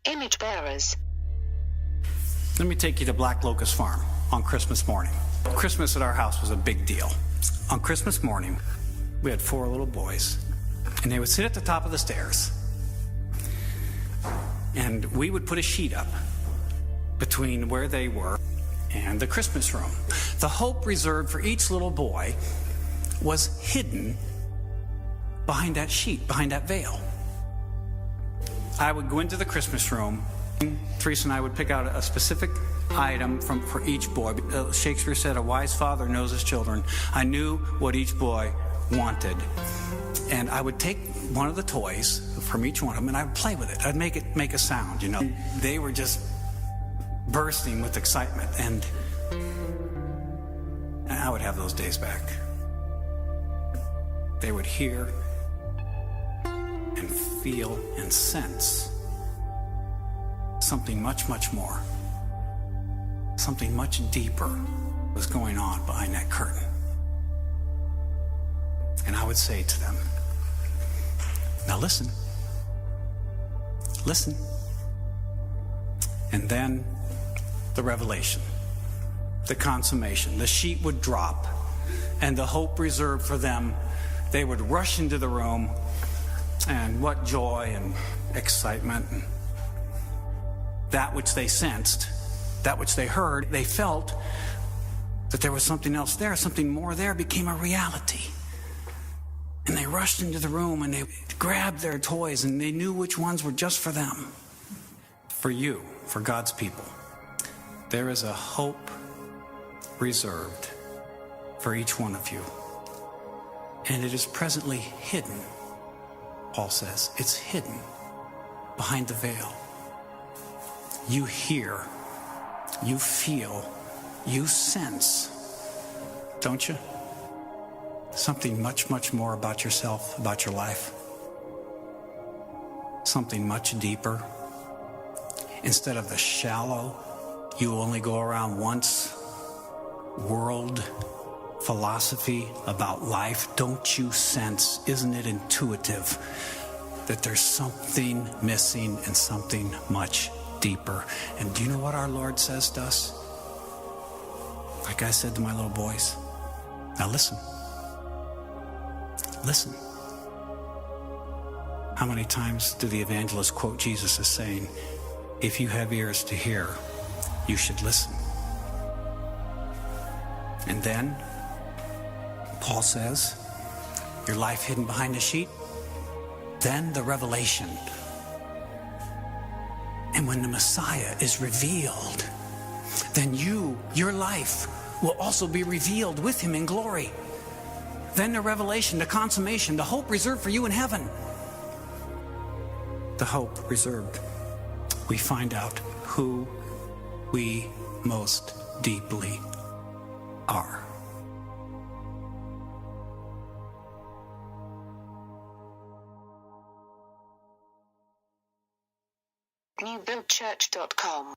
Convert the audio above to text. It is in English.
Image bearers. Let me take you to Black Locust Farm on Christmas morning. Christmas at our house was a big deal. On Christmas morning, we had 4 little boys, and they would sit at the top of the stairs, and we would put a sheet up between where they were and the Christmas room. The hope reserved for each little boy was hidden behind that sheet, behind that veil. I would go into the Christmas room. Teresa and I would pick out a specific item for each boy. Shakespeare said, "A wise father knows his children." I knew what each boy wanted. And I would take one of the toys from each one of them, and I would play with it. I'd make it make a sound, you know. They were just bursting with excitement, and I would have those days back. They would hear and feel and sense something much, much more. Something much deeper was going on behind that curtain. And I would say to them, "Now listen. Listen." And then the revelation, the consummation, the sheet would drop, and the hope reserved for them, they would rush into the room, and what joy and excitement. And that which they sensed, that which they heard, they felt that there was something else there, something more there, became a reality. And they rushed into the room and they grabbed their toys, and they knew which ones were just for them. For you, for God's people, there is a hope reserved for each one of you. And it is presently hidden, Paul says. It's hidden behind the veil. You hear, you feel, you sense, don't you? Something much, much more about yourself, about your life. Something much deeper. Instead of the shallow, you only go around once, world philosophy about life, don't you sense, isn't it intuitive, that there's something missing and something much deeper? And do you know what our Lord says to us? Like I said to my little boys, now listen. Listen. How many times do the evangelists quote Jesus as saying, "If you have ears to hear, you should listen"? And then, Paul says, your life hidden behind the sheet, then the revelation. And when the Messiah is revealed, then your life will also be revealed with him in glory. Then the revelation, the consummation, the hope reserved for you in heaven. The hope reserved. We find out who we most deeply are. newbuildchurch.com